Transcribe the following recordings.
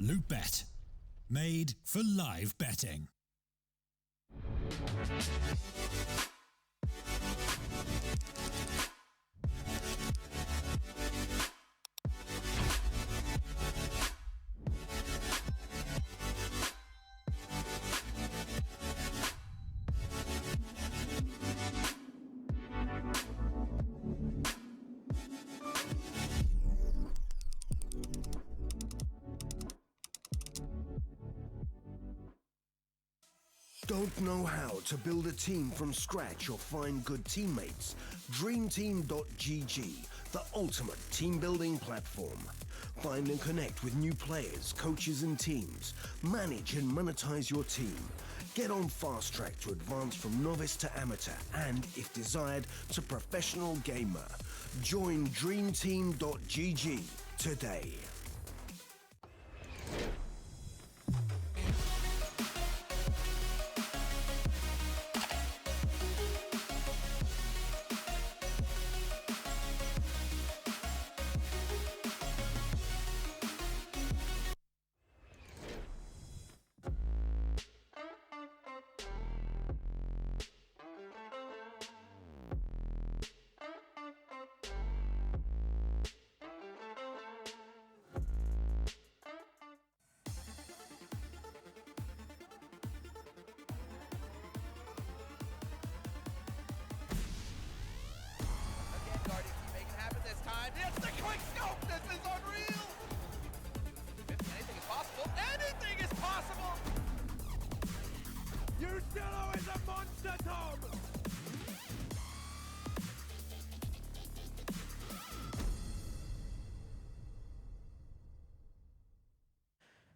Loot Bet. Made for live betting. Don't know how to build a team from scratch or find good teammates? DreamTeam.gg, the ultimate team building platform. Find and connect with new players, coaches and teams. Manage and monetize your team. Get on fast track to advance from novice to amateur and, if desired, to professional gamer. Join DreamTeam.gg today. It's the quick scope! This is unreal! Anything is possible! Anything is possible! Ustillo is a monster, Tom!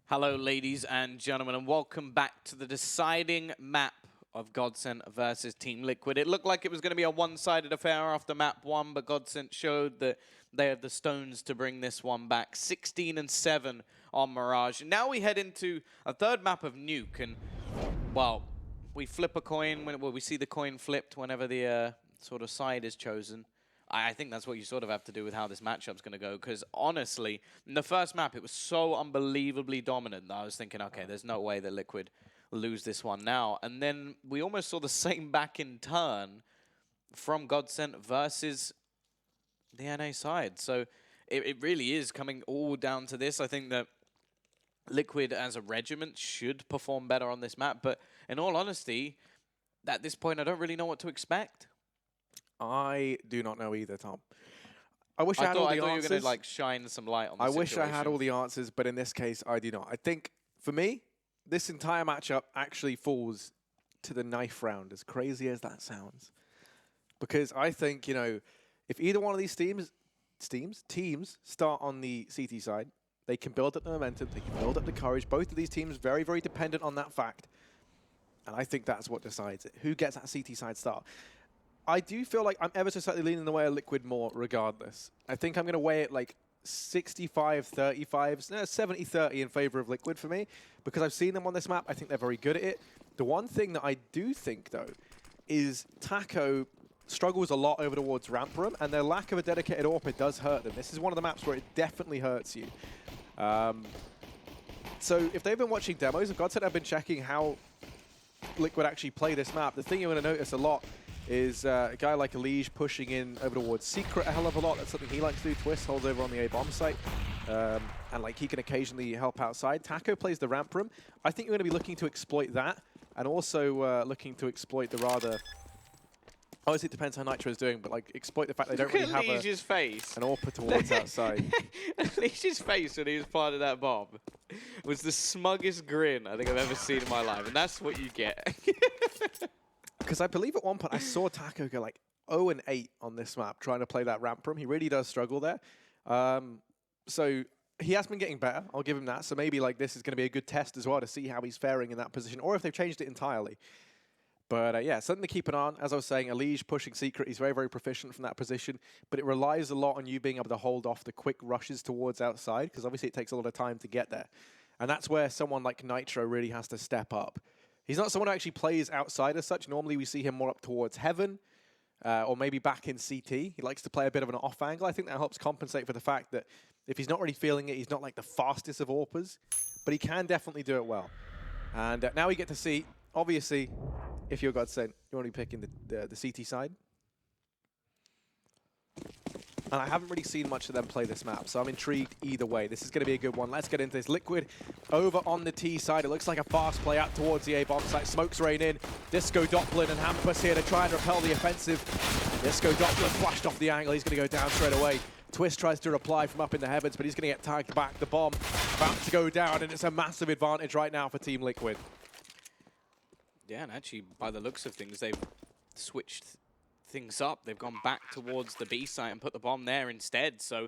Hello, ladies and gentlemen, and welcome back to the deciding map of GODSENT versus Team Liquid. It looked like it was going to be a one-sided affair after map 1, but GODSENT showed that they have the stones to bring this one back. 16-7 on Mirage. And now we head into a third map of Nuke, and, well, we flip a coin, we see the coin flipped whenever the sort of side is chosen. I think that's what you sort of have to do with how this matchup's going to go, because honestly, in the first map, it was so unbelievably dominant that I was thinking, okay, there's no way that Liquid lose this one now. And then we almost saw the same back in turn from GODSENT versus the NA side. So it really is coming all down to this. I think that Liquid as a regiment should perform better on this map. But in all honesty, at this point, I don't really know what to expect. I do not know either, Tom. I wish I had all the answers. I thought you were going to like shine some light on the situation. wish I had all the answers, but in this case, I do not. I think, for me, this entire matchup actually falls to the knife round, as crazy as that sounds. Because I think, you know, if either one of these teams start on the CT side, they can build up the momentum, they can build up the courage. Both of these teams very, very dependent on that fact. And I think that's what decides it. Who gets that CT side start? I do feel like I'm ever so slightly leaning the way of Liquid more regardless. I think I'm going to weigh it like 65-35, 70-30 in favor of Liquid for me, because I've seen them on this map. I think they're very good at it. The one thing that I do think, though, is Taco struggles a lot over towards ramp room, and their lack of a dedicated AWP does hurt them. This is one of the maps where it definitely hurts you. So if they've been watching demos, if GODSENT have been checking how Liquid actually play this map, the thing you're going to notice a lot is a guy like Elige pushing in over towards Secret a hell of a lot. That's something he likes to do. Twist holds over on the A-bomb site. And like he can occasionally help outside. Taco plays the ramp room. I think you're going to be looking to exploit that, and also looking to exploit the rather... Obviously, it depends how Nitro is doing, but like exploit the fact they don't really have an AWP towards outside. Elige's face when he was part of that bomb was the smuggest grin I think I've ever seen in my life, and that's what you get. Because I believe at one point I saw Taco go like 0-8 on this map trying to play that ramp room. He really does struggle there. So he has been getting better. I'll give him that. So maybe like this is going to be a good test as well to see how he's faring in that position, or if they've changed it entirely. But yeah, something to keep an eye on. As I was saying, Elige pushing Secret. He's very, very proficient from that position. But it relies a lot on you being able to hold off the quick rushes towards outside, because obviously it takes a lot of time to get there. And that's where someone like Nitro really has to step up. He's not someone who actually plays outside as such. Normally we see him more up towards Heaven, or maybe back in CT. He likes to play a bit of an off angle. I think that helps compensate for the fact that if he's not really feeling it, he's not like the fastest of AWPers. But but he can definitely do it well. And now we get to see, obviously, if you're GODSENT, you want to be picking the CT side. And I haven't really seen much of them play this map, so I'm intrigued either way. This is going to be a good one. Let's get into this. Liquid over on the T side. It looks like a fast play out towards the A bomb site. Smokes rain in. Disco Doppler and Hampus here to try and repel the offensive. Disco Doppler flashed off the angle. He's going to go down straight away. Twist tries to reply from up in the heavens, but he's going to get tagged back. The bomb about to go down, and it's a massive advantage right now for Team Liquid. Yeah, and actually, by the looks of things, they've switched things up. They've gone back towards the B site and put the bomb there instead. So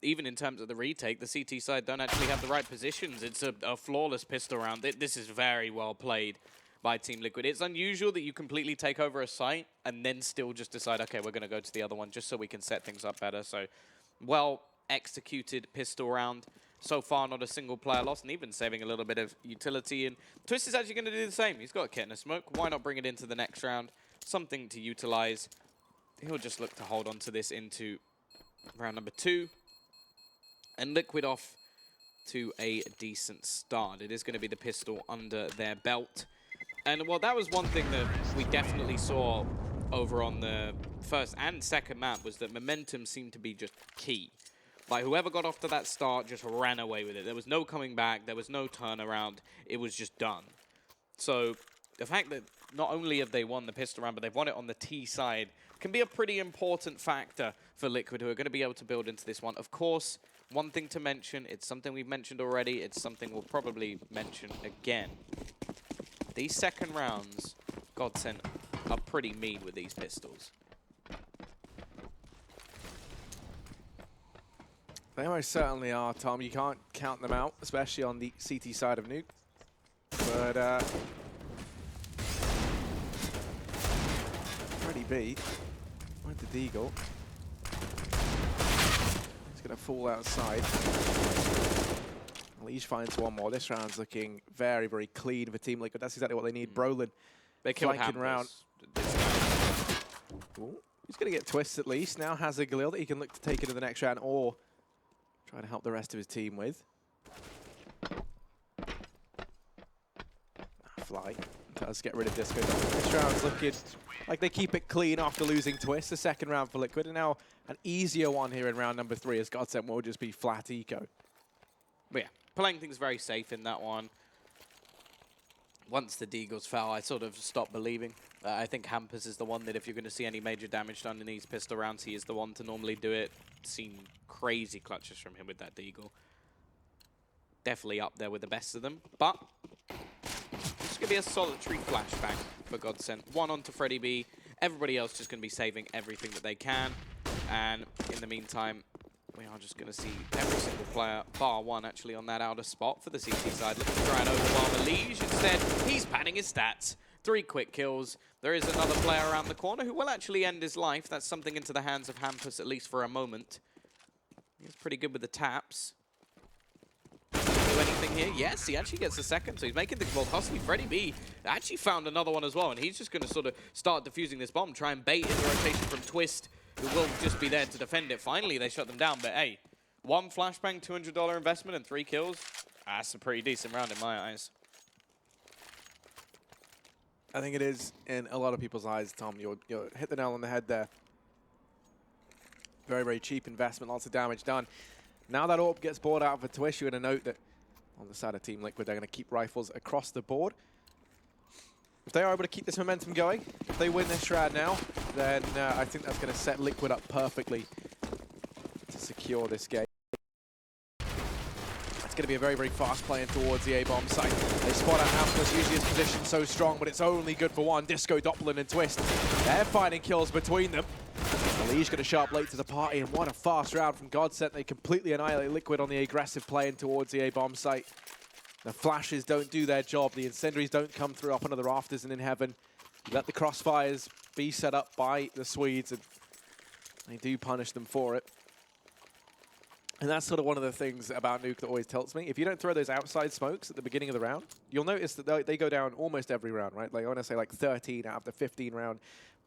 even in terms of the retake, the CT side don't actually have the right positions. It's a flawless pistol round. This is very well played by Team Liquid. It's unusual that you completely take over a site and then still just decide, okay, we're going to go to the other one just so we can set things up better. So well executed pistol round. So far, not a single player lost, and even saving a little bit of utility. And Twist is actually going to do the same. He's got a kit and a smoke. Why not bring it into the next round? Something to utilize. He'll just look to hold on to this into round number 2. And Liquid off to a decent start. It is going to be the pistol under their belt. And, well, that was one thing that we definitely saw over on the first and second map, was that momentum seemed to be just key. Like, whoever got off to that start just ran away with it. There was no coming back. There was no turnaround. It was just done. So the fact that not only have they won the pistol round, but they've won it on the T side can be a pretty important factor for Liquid, who are going to be able to build into this one. Of course, one thing to mention, it's something we've mentioned already, it's something we'll probably mention again. These second rounds, GODSENT are pretty mean with these pistols. They most certainly are, Tom. You can't count them out, especially on the CT side of Nuke. But Freddy B with the Deagle. He's going to fall outside. Liege finds one more. This round's looking very, very clean for Team Liquid. That's exactly what they need. Brolin They killed flanking round. Ooh, he's going to get Twist at least. Now has a Galil that he can look to take into the next round, or try to help the rest of his team with. Fly does get rid of Disco. This round's looking like they keep it clean after losing Twist. The second round for Liquid, and now an easier one here in round number 3, as GODSENT will just be flat eco. But yeah, playing things very safe in that one. Once the Deagles fell, I sort of stopped believing. I think Hampus is the one that if you're going to see any major damage done in these pistol rounds, he is the one to normally do it. Seen crazy clutches from him with that Deagle. Definitely up there with the best of them. But it's going to be a solitary flashbang for GODSENT. One onto Freddy B. Everybody else just going to be saving everything that they can. And in the meantime, we are just going to see every single player, bar one actually, on that outer spot for the CT side. Looking to try and overwhelm Liege. Instead, he's padding his stats. 3 quick kills. There is another player around the corner who will actually end his life. That's something into the hands of Hampus, at least for a moment. He's pretty good with the taps. Do anything here? Yes, he actually gets a second, so he's making things more costly. Freddy B actually found another one as well, and he's just going to sort of start defusing this bomb, try and bait in the rotation from Twist, who will just be there to defend it. Finally, they shut them down, but hey, 1 flashbang, $200 investment, and 3 kills. That's a pretty decent round in my eyes. I think it is in a lot of people's eyes, Tom. You'll hit the nail on the head there. Very, very cheap investment, lots of damage done. Now that AWP gets bought out for Twist, you're going to note that on the side of Team Liquid, they're going to keep rifles across the board. If they are able to keep this momentum going, if they win this round now, then I think that's going to set Liquid up perfectly to secure this game. It's going to be a very, very fast play in towards the A-bomb site. They spot out Hampus, usually his position so strong, but it's only good for one. Disco, Doppler, and Twist. They're finding kills between them. Liege going to sharp late to the party, and what a fast round from GODSENT. They completely annihilate Liquid on the aggressive play in towards the A-bomb site. The flashes don't do their job. The incendiaries don't come through up under the rafters and in heaven. You let the crossfires be set up by the Swedes, and they do punish them for it. And that's sort of one of the things about Nuke that always tilts me. If you don't throw those outside smokes at the beginning of the round, you'll notice that they go down almost every round, right? Like, I want to say like 13 out of the 15 round.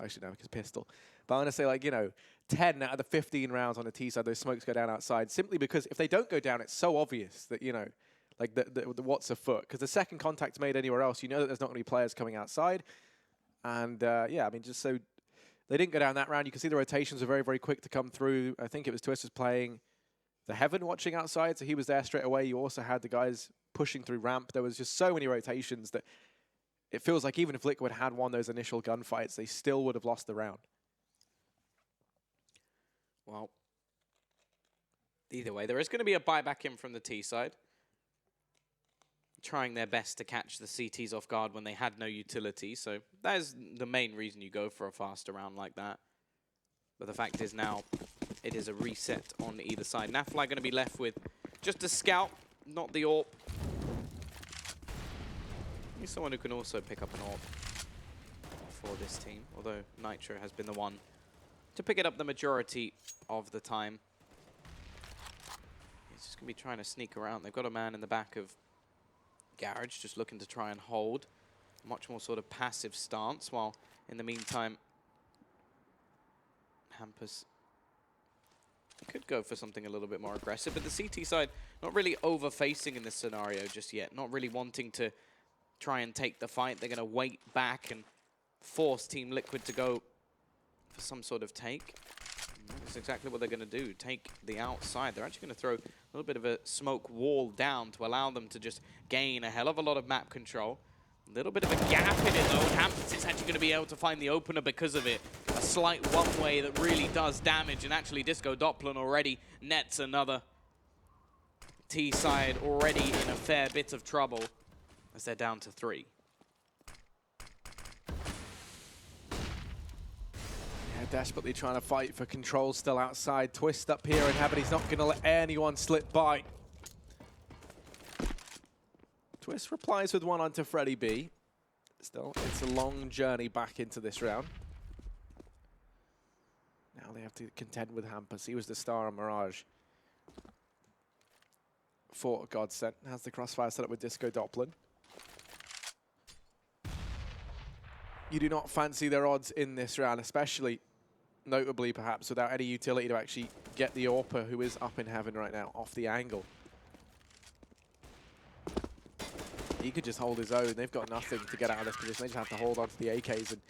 Actually, no, because pistol. But I want to say like, 10 out of the 15 rounds on the T side, those smokes go down outside. Simply because if they don't go down, it's so obvious that, like the what's a foot, because the second contact's made anywhere else, you know that there's not going to be players coming outside. And yeah, I mean, just so they didn't go down that round. You can see the rotations are very, very quick to come through. I think it was Twist was playing the Heaven watching outside, so he was there straight away. You also had the guys pushing through ramp. There was just so many rotations that it feels like even if Liquid had won those initial gunfights, they still would have lost the round. Well, either way, there is going to be a buyback in from the T side. Trying their best to catch the CTs off guard when they had no utility. So that is the main reason you go for a faster round like that. But the fact is now it is a reset on either side. Nafly going to be left with just a scout, not the AWP. He's someone who can also pick up an AWP for this team, although Nitro has been the one to pick it up the majority of the time. He's just going to be trying to sneak around. They've got a man in the back of Garage just looking to try and hold a much more sort of passive stance, while in the meantime Hampus could go for something a little bit more aggressive, but the CT side not really over-facing in this scenario just yet, not really wanting to try and take the fight. They're going to wait back and force Team Liquid to go for some sort of take. And that's exactly what they're going to do, take the outside. They're actually going to throw a little bit of a smoke wall down to allow them to just gain a hell of a lot of map control. A little bit of a gap in it, though. Hampus is actually going to be able to find the opener because of it. A slight one-way that really does damage, and actually Disco Doppler already nets another. T-side already in a fair bit of trouble as they're down to 3. Desperately trying to fight for control still outside. Twist up here in Heaven. He's not going to let anyone slip by. Twist replies with one onto Freddy B. Still, it's a long journey back into this round. Now they have to contend with Hampus. He was the star on Mirage for GODSENT. Has the crossfire set up with Disco Doppler. You do not fancy their odds in this round, especially notably perhaps without any utility to actually get the AWPer, who is up in Heaven right now, off the angle. He could just hold his own. They've got nothing to get out of this position. They just have to hold on to the AKs. And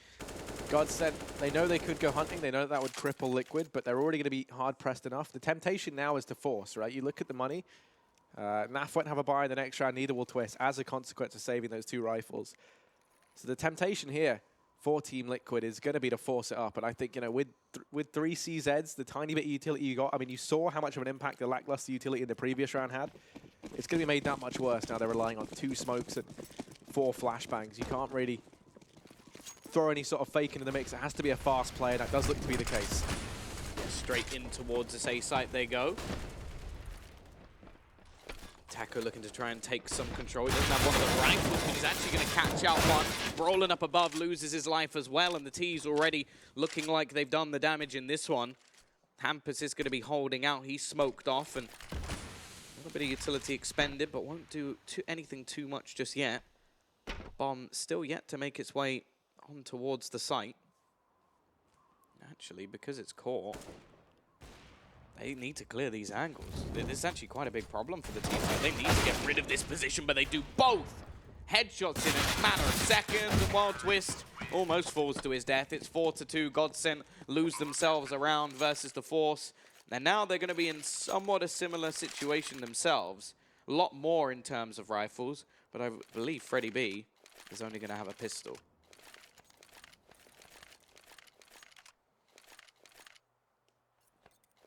GODSENT, they know they could go hunting. They know that would cripple Liquid, but they're already going to be hard-pressed enough. The temptation now is to force, right? You look at the money. Naf won't have a buy in the next round, neither will Twist, as a consequence of saving those 2 rifles. So the temptation here for Team Liquid is going to be to force it up. And I think, you know, with 3 CZs, the tiny bit of utility you got, I mean, you saw how much of an impact the lackluster utility in the previous round had. It's going to be made that much worse now. They're relying on 2 smokes and 4 flashbangs. You can't really throw any sort of fake into the mix. It has to be a fast play, and that does look to be the case. Yeah, straight in towards this A site they go. Taco looking to try and take some control. He doesn't have one of the rifles, but he's actually going to catch out one. Brolin up above loses his life as well, and the T's already looking like they've done the damage in this one. Hampus is going to be holding out. He's smoked off, and a little bit of utility expended, but won't do anything too much just yet. Bomb still yet to make its way on towards the site. Actually, because it's caught, they need to clear these angles. This is actually quite a big problem for the team. They need to get rid of this position, but they do both. Headshots in a matter of seconds, and while Twist almost falls to his death, it's 4-2. GODSENT lose themselves around versus the Force. And now they're going to be in somewhat a similar situation themselves. A lot more in terms of rifles, but I believe Freddy B is only going to have a pistol.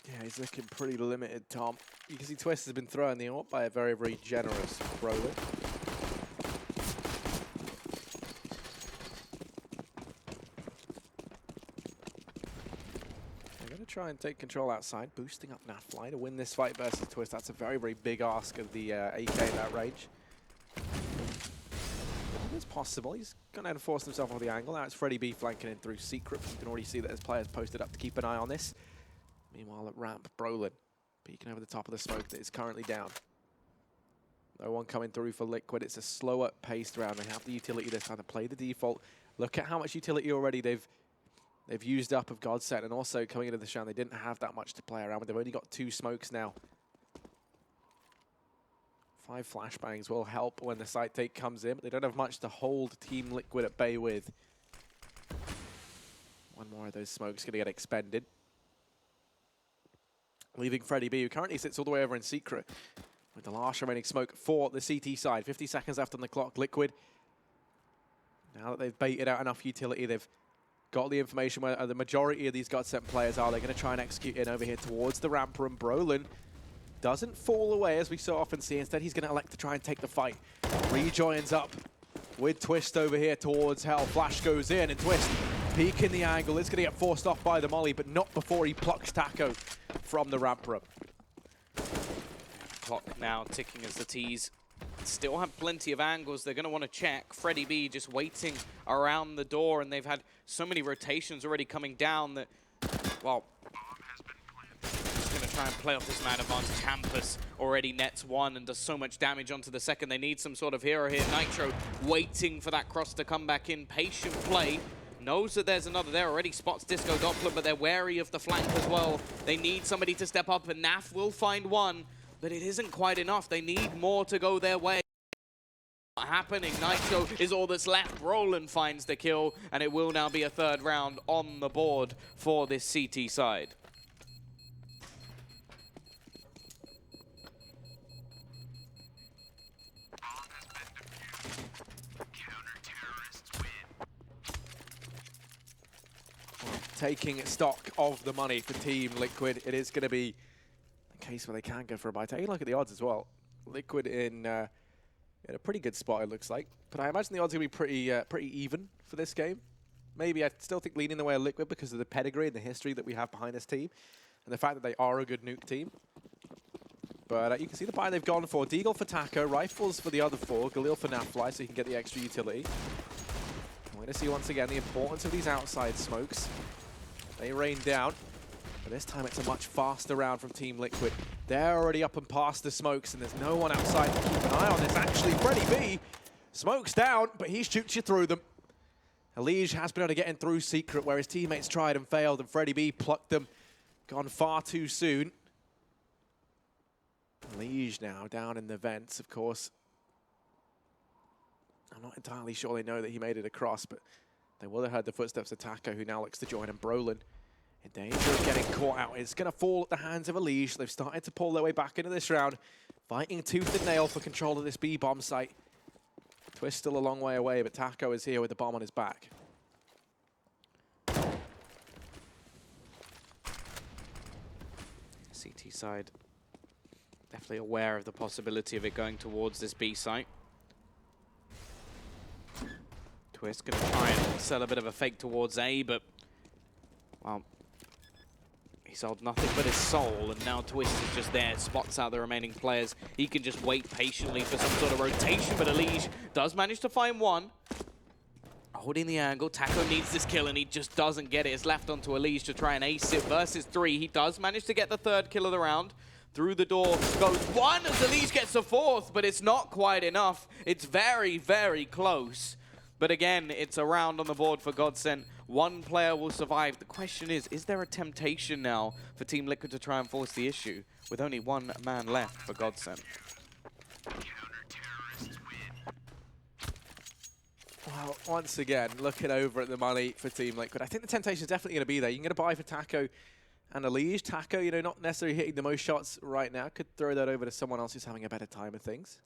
Yeah, he's looking pretty limited, Tom. You can see Twist has been throwing the AWP by a very, very generous Brolin. They're going to try and take control outside, boosting up Nafly to win this fight versus Twist. That's a very, very big ask of the AK in that range. It's possible. He's going to enforce himself on the angle. Now it's Freddy B flanking in through Secret. You can already see that his players posted up to keep an eye on this. Meanwhile at ramp, Brolin peeking over the top of the smoke that is currently down. No one coming through for Liquid. It's a slower paced round. They have the utility this time to play the default. Look at how much utility already they've used up of GODSENT, and also coming into this round they didn't have that much to play around with. They've only got 2 smokes now. 5 flashbangs will help when the site take comes in, but they don't have much to hold Team Liquid at bay with. One more of those smokes going to get expended, leaving Freddie B, who currently sits all the way over in secret, with the last remaining smoke for the CT side. 50 seconds left on the clock. Liquid, now that they've baited out enough utility, they've got the information where the majority of these GODSENT players are. They're going to try and execute in over here towards the ramp room. Brolin doesn't fall away, as we so often see. Instead, he's going to elect to try and take the fight. Rejoins up with Twist over here towards Hell. Flash goes in, and Twist peeking the angle. It's going to get forced off by the molly, but not before he plucks Taco from the ramp room. Clock now ticking as the T's still have plenty of angles. They're going to want to check. Freddie B just waiting around the door, and they've had so many rotations already coming down that, well, just going to try and play off this man advantage. Hampus already nets one and does so much damage onto the second. They need some sort of hero here. Nitro waiting for that cross to come back in. Patient play. Knows that there's another there. Already spots Disco Doppler, but they're wary of the flank as well. They need somebody to step up, and Naf will find one. But it isn't quite enough. They need more to go their way. Not happening. Nitro is all that's left. Roland finds the kill, and it will now be a third round on the board for this CT side. Taking stock of the money for Team Liquid, it is going to be case where they can go for a buy. Take a look at the odds as well. Liquid in a pretty good spot, it looks like. But I imagine the odds are going to be pretty even for this game. Maybe I still think leaning the way of Liquid because of the pedigree and the history that we have behind this team, and the fact that they are a good nuke team. But you can see the buy they've gone for. Deagle for Taco, Rifles for the other 4, Galil for Nafly so he can get the extra utility. We're going to see once again the importance of these outside smokes. They rain down. But this time it's a much faster round from Team Liquid. They're already up and past the smokes, and there's no one outside to keep an eye on. There's actually Freddie B. Smokes down, but he shoots you through them. Elige has been able to get in through secret, where his teammates tried and failed, and Freddie B plucked them. Gone far too soon. Elige now down in the vents, of course. I'm not entirely sure they know that he made it across, but they will have heard the footsteps of Taco, who now looks to join, and Brolin in danger of getting caught out. It's going to fall at the hands of Elige. They've started to pull their way back into this round, fighting tooth and nail for control of this B-bomb site. Twist still a long way away, but Taco is here with the bomb on his back. CT side definitely aware of the possibility of it going towards this B site. Twist going to try and sell a bit of a fake towards A, but, well, he sold nothing but his soul, and now Twist is just there, spots out the remaining players. He can just wait patiently for some sort of rotation, but Elige does manage to find one. Holding the angle, Taco needs this kill, and he just doesn't get it. It's left onto Elige to try and ace it versus 3. He does manage to get the third kill of the round. Through the door goes one as Elige gets the fourth, but it's not quite enough. It's very, very close. But again, it's a round on the board for GODSENT. One player will survive. The question is there a temptation now for Team Liquid to try and force the issue with only one man left for GODSENT? Well, once again, looking over at the money for Team Liquid, I think the temptation is definitely going to be there. You can get a buy for Taco and Elige. Taco, you know, not necessarily hitting the most shots right now. Could throw that over to someone else who's having a better time of things.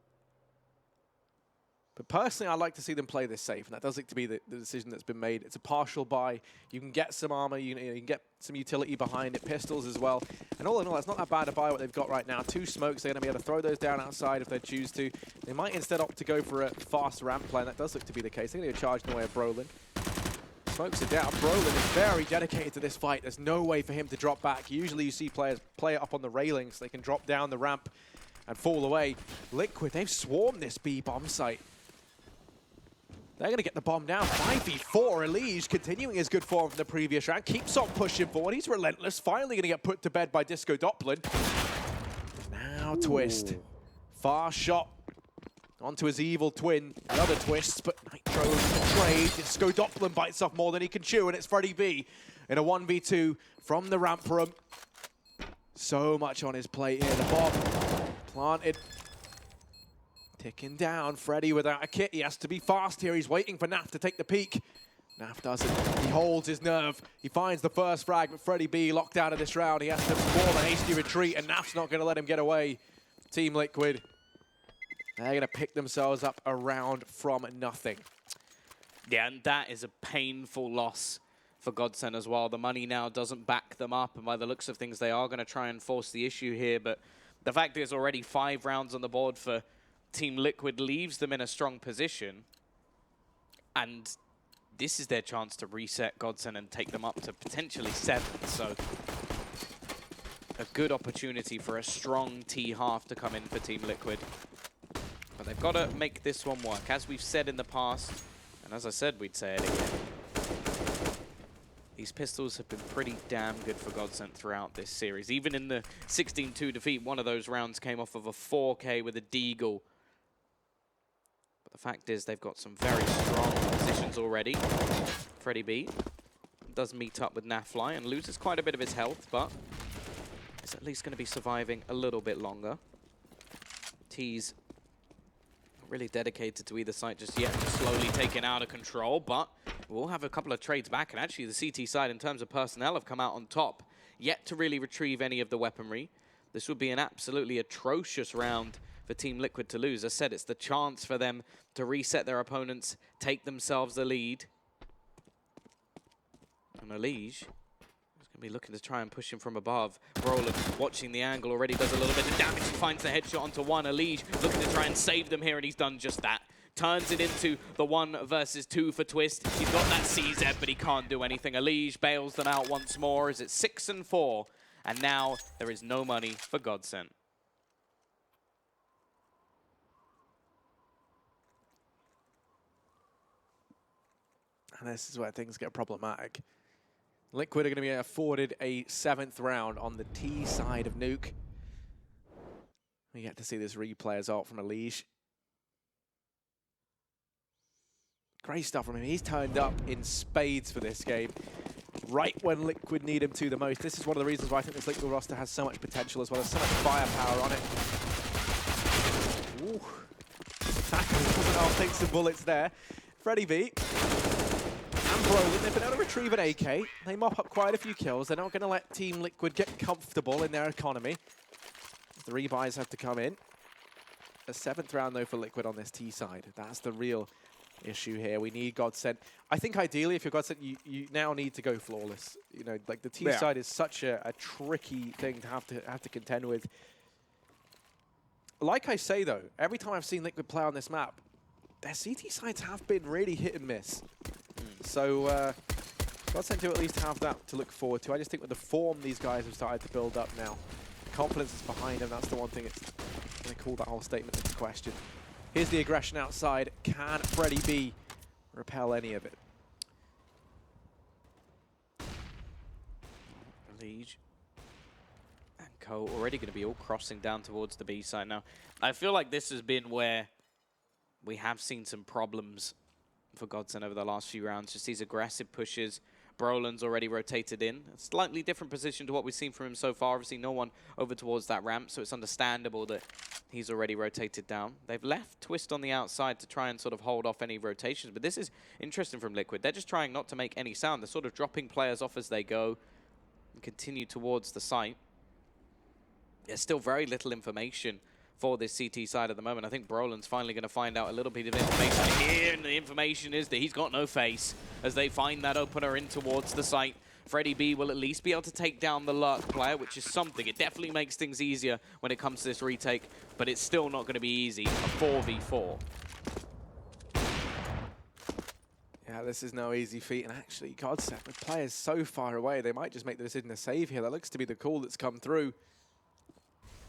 But personally, I'd like to see them play this safe, and that does look to be the decision that's been made. It's a partial buy. You can get some armor, you can get some utility behind it, pistols as well. And all in all, it's not that bad a buy what they've got right now. 2 smokes, they're going to be able to throw those down outside if they choose to. They might instead opt to go for a fast ramp play, and that does look to be the case. They're going to charge in the way of Brolin. Smokes it down. Brolin is very dedicated to this fight. There's no way for him to drop back. Usually you see players play it up on the railings. They can drop down the ramp and fall away. Liquid, they've swarmed this B-bomb site. They're going to get the bomb down. 5v4. Elige continuing his good form from the previous round. Keeps on pushing forward. He's relentless. Finally going to get put to bed by Disco Doppler. Now Twist. Far shot onto his evil twin. The other Twists, but Nitro trade. Disco Doppler bites off more than he can chew, and it's Freddie B in a 1v2 from the ramp room. So much on his plate here. The bomb planted. Ticking down. Freddy without a kit. He has to be fast here. He's waiting for Naf to take the peek. Naf doesn't. He holds his nerve. He finds the first frag, but Freddy B locked out of this round. He has to form a hasty retreat, and Naf's not going to let him get away. Team Liquid, they're going to pick themselves up a round from nothing. Yeah, and that is a painful loss for GODSENT as well. The money now doesn't back them up, and by the looks of things, they are going to try and force the issue here, but the fact is already 5 rounds on the board for Team Liquid leaves them in a strong position, and this is their chance to reset GODSENT and take them up to potentially 7. So a good opportunity for a strong T-half to come in for Team Liquid. But they've got to make this one work. As we've said in the past, and as I said, we'd say it again, these pistols have been pretty damn good for GODSENT throughout this series. Even in the 16-2 defeat, one of those rounds came off of a 4K with a Deagle. The fact is they've got some very strong positions already. Freddy B does meet up with Nafly and loses quite a bit of his health, but is at least going to be surviving a little bit longer. T's not really dedicated to either side just yet, just slowly taken out of control, but we'll have a couple of trades back, and actually the CT side in terms of personnel have come out on top, yet to really retrieve any of the weaponry. This would be an absolutely atrocious round for Team Liquid to lose. As I said, it's the chance for them to reset their opponents, take themselves the lead. And Elige is going to be looking to try and push him from above. Brolin watching the angle already does a little bit of damage. He finds the headshot onto one. Elige looking to try and save them here, and he's done just that. Turns it into the 1 versus 2 for Twist. He's got that CZ, but he can't do anything. Elige bails them out once more as it's 6-4. And now there is no money for GODSENT. And this is where things get problematic. Liquid are going to be afforded a 7th round on the T side of nuke. We get to see this replay as ult from Elige. Great stuff from him. He's turned up in spades for this game, right when Liquid need him to the most. This is one of the reasons why I think this Liquid roster has so much potential as well as so much firepower on it. Ooh. I'll take some bullets there. Freddy B and Brolin, they've been able to retrieve an AK. They mop up quite a few kills. They're not going to let Team Liquid get comfortable in their economy. The rebuys have to come in. A 7th round, though, for Liquid on this T side. That's the real issue here. We need GODSENT. I think ideally, if you're GODSENT, you now need to go flawless. You know, like the T side is such a tricky thing to have to contend with. Like I say, though, every time I've seen Liquid play on this map, their CT sides have been really hit and miss. So GODSENT do at least have that to look forward to. I just think with the form these guys have started to build up now, confidence is behind them. That's the one thing it's going to call that whole statement into question. Here's the aggression outside. Can Freddy B repel any of it? Elige and Co already going to be all crossing down towards the B side now. I feel like this has been where we have seen some problems for GODSENT over the last few rounds. Just these aggressive pushes. Brolin's already rotated in. A slightly different position to what we've seen from him so far. Obviously, no one over towards that ramp, so it's understandable that he's already rotated down. They've left Twist on the outside to try and sort of hold off any rotations, but this is interesting from Liquid. They're just trying not to make any sound. They're sort of dropping players off as they go and continue towards the site. There's still very little information for this CT side at the moment. I think Brolin's finally going to find out a little bit of information here, and the information is that he's got no face as they find that opener in towards the site. Freddy B will at least be able to take down the Lurk player, which is something. It definitely makes things easier when it comes to this retake, but it's still not going to be easy. A 4v4. Yeah, this is no easy feat, and actually, GODSENT, with players so far away, they might just make the decision to save here. That looks to be the call that's come through.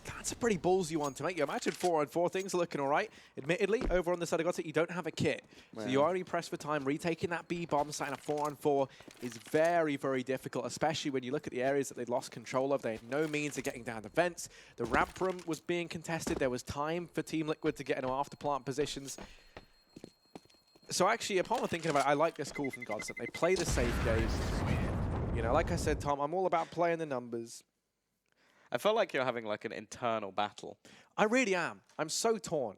That's a pretty ballsy one to make. You imagine 4-on-4, things are looking all right. Admittedly, over on the side of GODSENT, you don't have a kit. So you are only pressed for time. Retaking that B bomb site in a 4-on-4 is very, very difficult, especially when you look at the areas that they'd lost control of. They had no means of getting down the vents. The ramp room was being contested. There was time for Team Liquid to get into after-plant positions. So actually, upon thinking about it, I like this call from GODSENT. They play the safe game. You know, like I said, Tom, I'm all about playing the numbers. I felt like you're having like an internal battle. I really am. I'm so torn.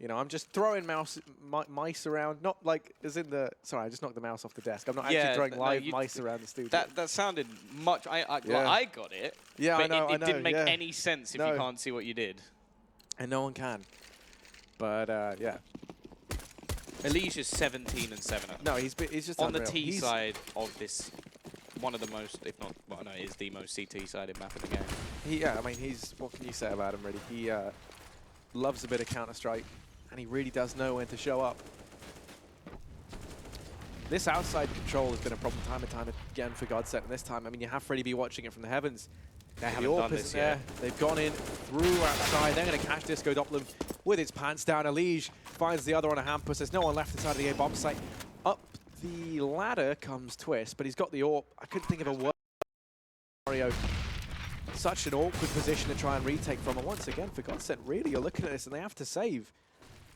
You know, I'm just throwing mice around, not like as in the. Sorry, I just knocked the mouse off the desk. I'm not actually throwing live mice around the studio. That sounded much. Well, I got it. Yeah, but I know. It didn't make any sense if you can't see what you did. And no one can. But yeah. Elige is 17 and 7. No, he's just on unreal. the T side of this. One of the most, if not, well, no, it is the most CT-sided map in the game. Yeah, I mean, what can you say about him, really? He loves a bit of Counter-Strike, and he really does know when to show up. This outside control has been a problem time and time again for GODSENT, and this time, I mean, you have Freddie B watching it from the heavens. They haven't done this yet. They've gone in through outside. They're going to catch Disco Doppler with his pants down. Elige finds the other on a Hampus. There's no one left inside of the A-bomb site. Up the ladder comes Twist, but he's got the AWP. I couldn't think of a word. Mario, such an awkward position to try and retake from. And once again, for GODSENT, really, you're looking at this and they have to save.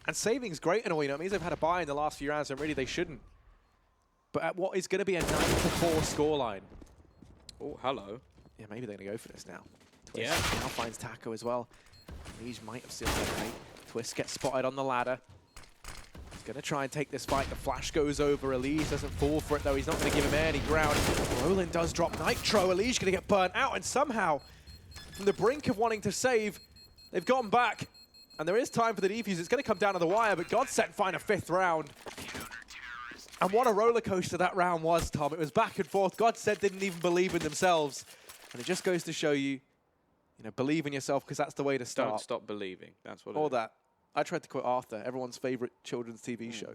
And saving's great and all, you know, it means they've had a bye in the last few rounds, and really they shouldn't. But at what is going to be a 9-4 scoreline. Oh, hello. Yeah, maybe they're going to go for this now. Twist now finds Taco as well. Elige might have sealed their fate. Twist gets spotted on the ladder. He's going to try and take this fight. The flash goes over. Elige doesn't fall for it, though. He's not going to give him any ground. Roland does drop Nitro. Elige going to get burnt out, and somehow, from the brink of wanting to save, they've gotten back. And there is time for the defuse. It's going to come down to the wire, but GODSENT find a 5th round. And what a roller coaster that round was, Tom. It was back and forth. GODSENT didn't even believe in themselves. And it just goes to show you, you know, believe in yourself, because that's the way to start. Don't stop believing. That's what. Or that. I tried to quote Arthur, everyone's favorite children's TV show.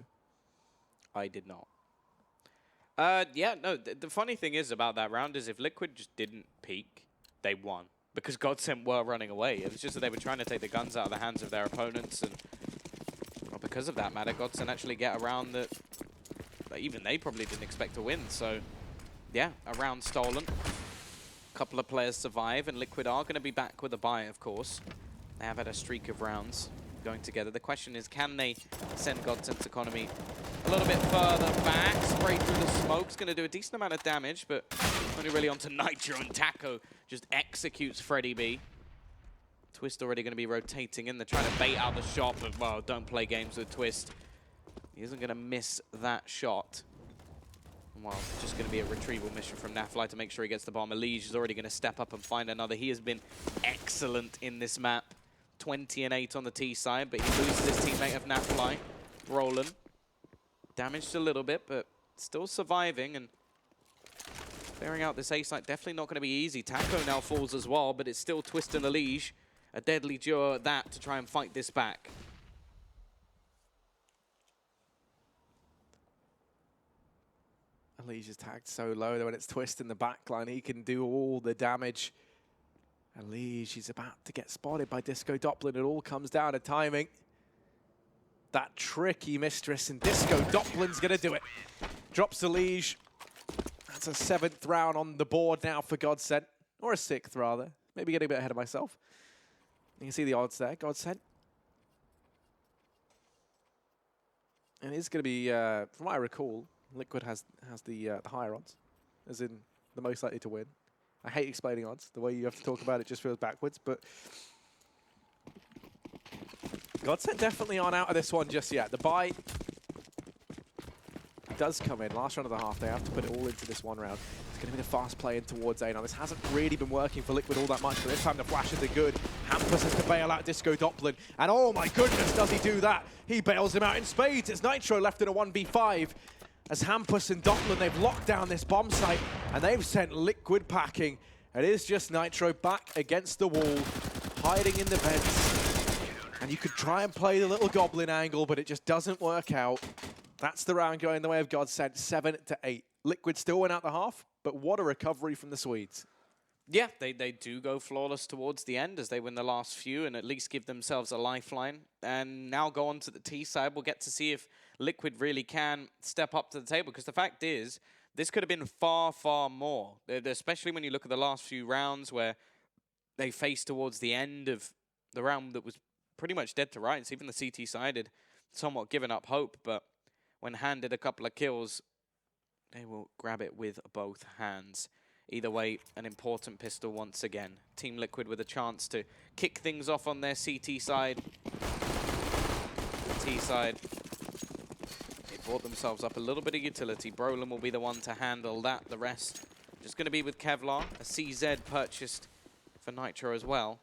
I did not. Yeah, no. The funny thing is about that round is if Liquid just didn't peek, they won, because GODSENT were running away. It was just that they were trying to take the guns out of the hands of their opponents, and well, because of that matter, GODSENT actually get a round that even they probably didn't expect to win. So, yeah, a round stolen. Couple of players survive, and Liquid are going to be back with a bye, of course. They have had a streak of rounds going together. The question is, can they send GODSENT's economy a little bit further back? Spray through the smoke's going to do a decent amount of damage, but only really onto Nitro, and Taco just executes Freddie B. Twist already going to be rotating in. They're trying to bait out the shot, but, well, don't play games with Twist. He isn't going to miss that shot. Well, just going to be a retrieval mission from Nafly to make sure he gets the bomb. Elige is already going to step up and find another. He has been excellent in this map. 20 and 8 on the T side, but he loses his teammate of Nafly, Roland. Damaged a little bit, but still surviving and clearing out this A site. Definitely not going to be easy. Taco now falls as well, but it's still Twist and Elige. A deadly duo at that to try and fight this back. Elige is tagged so low that when it's Twist in the backline, he can do all the damage. Elige, he's about to get spotted by Disco Doppler. It all comes down to timing. That tricky mistress, and Disco Doppler's going to do it. Drops Elige. That's a 7th round on the board now for GODSENT. Or a 6th, rather. Maybe getting a bit ahead of myself. You can see the odds there. GODSENT. And it's going to be, from what I recall, Liquid has the higher odds, as in the most likely to win. I hate explaining odds. The way you have to talk about it just feels backwards, but GODSENT definitely aren't out of this one just yet. The bye does come in. Last round of the half, they have to put it all into this one round. It's going to be the fast play in towards A. Now, this hasn't really been working for Liquid all that much, but this time the flashes are good. Hampus has to bail out Disco Doppler, and oh my goodness, does he do that? He bails him out in spades. It's Nitro left in a 1v5. As Hampus and Doppler, they've locked down this bomb site, and they've sent Liquid packing. It is just Nitro back against the wall, hiding in the vents. And you could try and play the little goblin angle, but it just doesn't work out. That's the round going the way of GODSENT, 7-8. Liquid still went out the half, but what a recovery from the Swedes. Yeah, they do go flawless towards the end as they win the last few and at least give themselves a lifeline. And now go on to the T side. We'll get to see if Liquid really can step up to the table, because the fact is, this could have been far, far more, especially when you look at the last few rounds where they faced towards the end of the round that was pretty much dead to rights. Even the CT side had somewhat given up hope, but when handed a couple of kills, they will grab it with both hands. Either way, an important pistol once again. Team Liquid with a chance to kick things off on their CT side. T side. They bought themselves up a little bit of utility. Brolin will be the one to handle that. The rest just going to be with Kevlar. A CZ purchased for Nitro as well.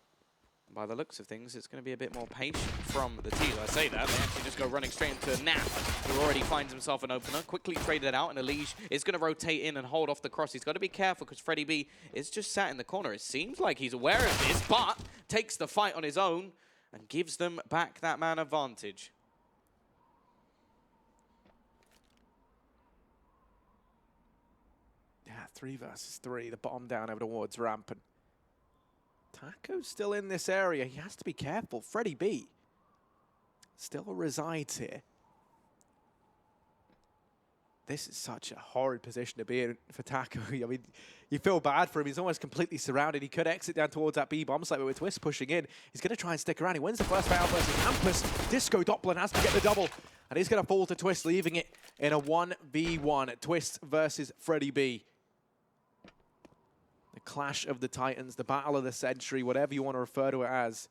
And by the looks of things, it's going to be a bit more patient from the team. I say that, they actually just go running straight into Nap, who already finds himself an opener. Quickly traded out, and Elige is going to rotate in and hold off the cross. He's got to be careful because Freddie B is just sat in the corner. It seems like he's aware of this, but takes the fight on his own and gives them back that man advantage. Yeah, 3 versus 3. The bomb down over towards ramp. And Taco's still in this area. He has to be careful. Freddie B still resides here. This is such a horrid position to be in for Taco. I mean, you feel bad for him. He's almost completely surrounded. He could exit down towards that B bomb site, but with Twist pushing in, he's going to try and stick around. He wins the first round versus Hampus. Disco Doppler has to get the double, and he's going to fall to Twist, leaving it in a 1v1. Twist versus Freddie B. The clash of the Titans, the battle of the century, whatever you want to refer to it as.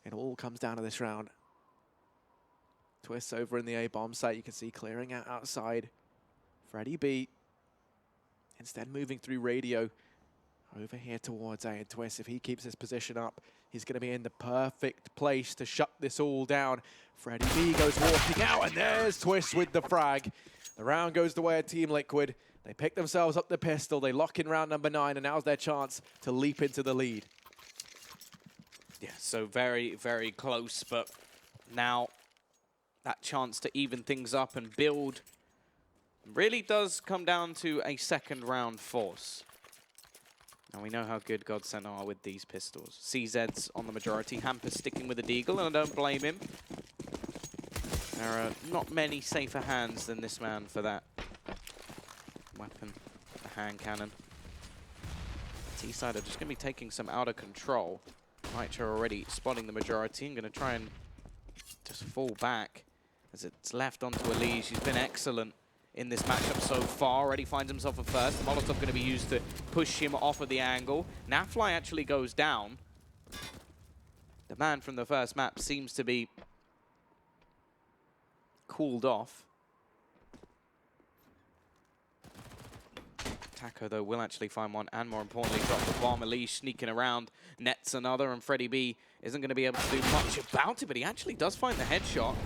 It all comes down to this round. Twist over in the A bomb site, you can see clearing out outside. Freddie B instead moving through radio over here towards A, and Twist, if he keeps his position up, he's going to be in the perfect place to shut this all down. Freddie B goes walking out, and there's Twist with the frag. The round goes the way of Team Liquid. They pick themselves up the pistol, they lock in round number 9, and now's their chance to leap into the lead. Yeah, so very, very close, but now that chance to even things up and build really does come down to a second round force. Now we know how good GODSENT are with these pistols. CZ's on the majority, Hampus sticking with the Deagle, and I don't blame him. There are not many safer hands than this man for that weapon, the hand cannon. T-side are just going to be taking some out of control. Nitro already spotting the majority and going to try and just fall back as it's left onto Elige. He's been excellent in this matchup so far. Already finds himself a first. Molotov going to be used to push him off of the angle. Nafly actually goes down. The man from the first map seems to be cooled off. Taco, though, will actually find one, and more importantly, drop the bomb. Elige sneaking around, nets another, and Freddie B isn't going to be able to do much about it, but he actually does find the headshot.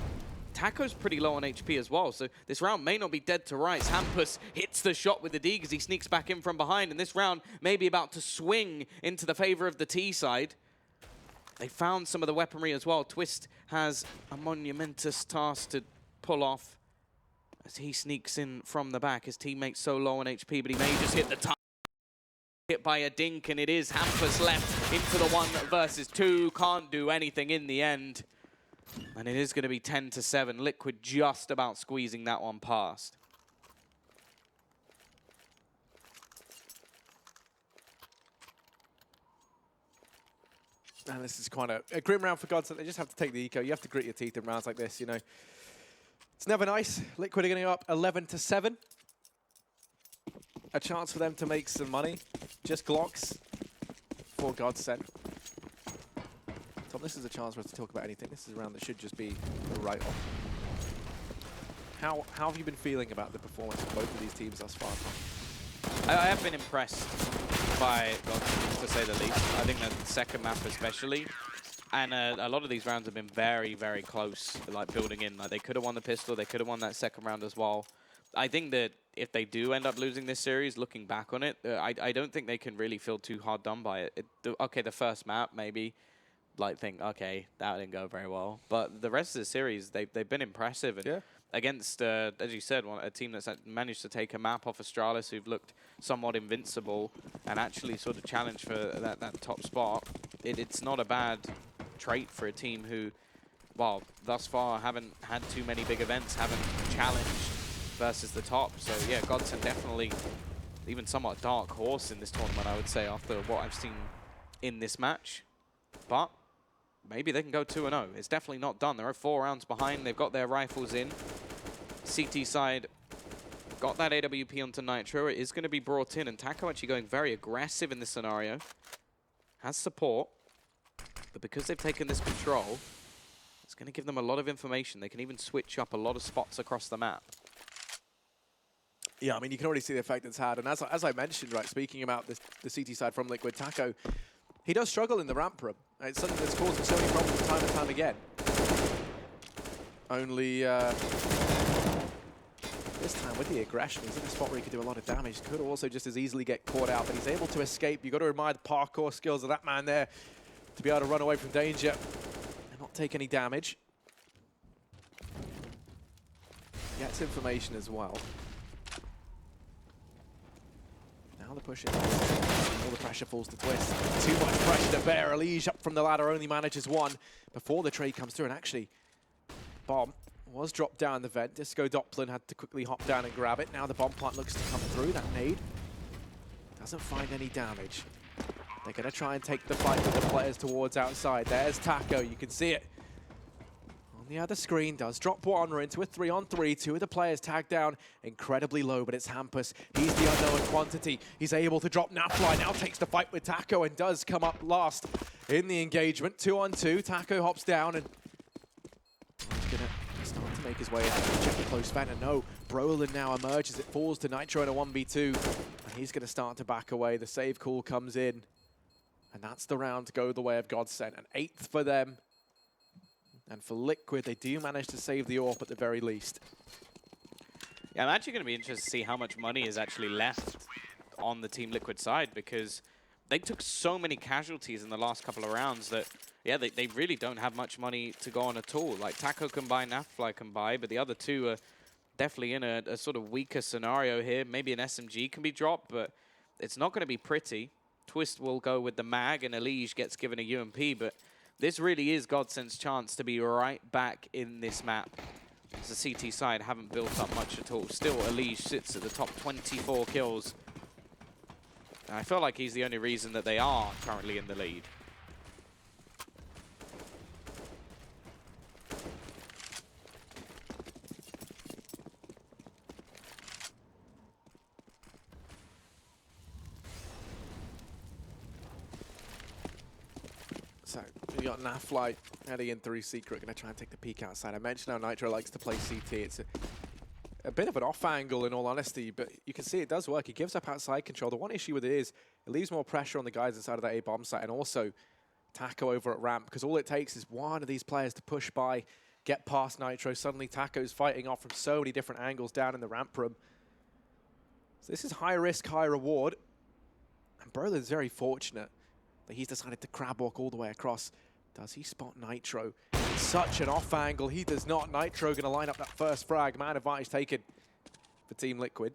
Taco's pretty low on HP as well, so this round may not be dead to rights. Hampus hits the shot with the D because he sneaks back in from behind, and this round may be about to swing into the favor of the T side. They found some of the weaponry as well. Twist has a monumentous task to pull off as he sneaks in from the back. His teammate's so low on HP, but he may just hit the top. Hit by a dink, and it is Hampus left into the 1 versus 2. Can't do anything in the end. And it is going to be 10-7. Liquid just about squeezing that one past. And this is quite a grim round for GODSENT. They just have to take the eco. You have to grit your teeth in rounds like this, you know. It's never nice. Liquid are going to go up 11-7. A chance for them to make some money. Just Glocks for GODSENT. Tom, this is a chance for us to talk about anything. This is a round that should just be a write-off. How have you been feeling about the performance of both of these teams thus far, Tom? I have been impressed by GODSENT, to say the least. I think the second map especially. And a lot of these rounds have been very, very close, like building in. Like they could have won the pistol, they could have won that second round as well. I think that if they do end up losing this series, looking back on it, I don't think they can really feel too hard done by it. Okay, the first map, maybe, like think, okay, that didn't go very well. But the rest of the series, they've been impressive. And yeah. Against, as you said, a team that's managed to take a map off Astralis, who've looked somewhat invincible, and actually sort of challenge for that top spot. It's not a bad trait for a team who, well, thus far haven't had too many big events, haven't challenged versus the top. So yeah, GODSENT definitely even somewhat dark horse in this tournament, I would say, after what I've seen in this match. But maybe they can go 2-0. It's definitely not done. There are 4 rounds behind. They've got their rifles in. CT side got that AWP onto Nitro. It is going to be brought in, and Taco actually going very aggressive in this scenario. Has support. But because they've taken this control, It's going to give them a lot of information. They can even switch up a lot of spots across the map. Yeah, I mean, you can already see the effect it's had. And as I mentioned, right, speaking about the CT side from Liquid, Taco, he does struggle in the ramp room. It's something that's causing so many problems time and time again. Only this time with the aggression, he's in a spot where he could do a lot of damage. Could also just as easily get caught out, but he's able to escape. You've got to admire the parkour skills of that man there to be able to run away from danger and not take any damage. Gets information as well. Now the push in. All the pressure falls to Twist. Too much pressure to bear. Elige up from the ladder only manages one before the trade comes through. And actually, bomb was dropped down the vent. Disco Doppler had to quickly hop down and grab it. Now the bomb plant looks to come through. That nade doesn't find any damage. They're going to try and take the fight with the players towards outside. There's Taco. You can see it on the other screen. Does drop one. We're into a 3-on-3. Two of the players tagged down incredibly low, but it's Hampus. He's the unknown quantity. He's able to drop Nafly. Now takes the fight with Taco and does come up last in the engagement. 2-on-2. Taco hops down and he's going to start to make his way out. Check the close vent, and no. Brolin now emerges. It falls to Nitro in a 1v2. And he's going to start to back away. The save call comes in. And that's the round to go the way of GODSENT. An 8th for them. And for Liquid, they do manage to save the AWP at the very least. Yeah, I'm actually going to be interested to see how much money is actually left on the Team Liquid side, because they took so many casualties in the last couple of rounds that, yeah, they really don't have much money to go on at all. Like, Taco can buy, Nafly can buy, but the other two are definitely in a sort of weaker scenario here. Maybe an SMG can be dropped, but it's not going to be pretty. Twist will go with the mag, and Elige gets given a UMP, but this really is GODSENT's chance to be right back in this map. As the CT side haven't built up much at all. Still, Elige sits at the top 24 kills. And I feel like he's the only reason that they are currently in the lead. So we got Nafly heading in through Secret, going to try and take the peek outside. I mentioned how Nitro likes to play CT. It's a bit of an off angle in all honesty, but you can see it does work. He gives up outside control. The one issue with it is it leaves more pressure on the guys inside of that A-bomb site, and also Taco over at ramp, because all it takes is one of these players to push by, get past Nitro. Suddenly Taco's fighting off from so many different angles down in the ramp room. So this is high risk, high reward. And Brolin's very fortunate that he's decided to crab walk all the way across. Does he spot Nitro? It's such an off angle. He does not. Nitro going to line up that first frag. Man advantage taken for Team Liquid.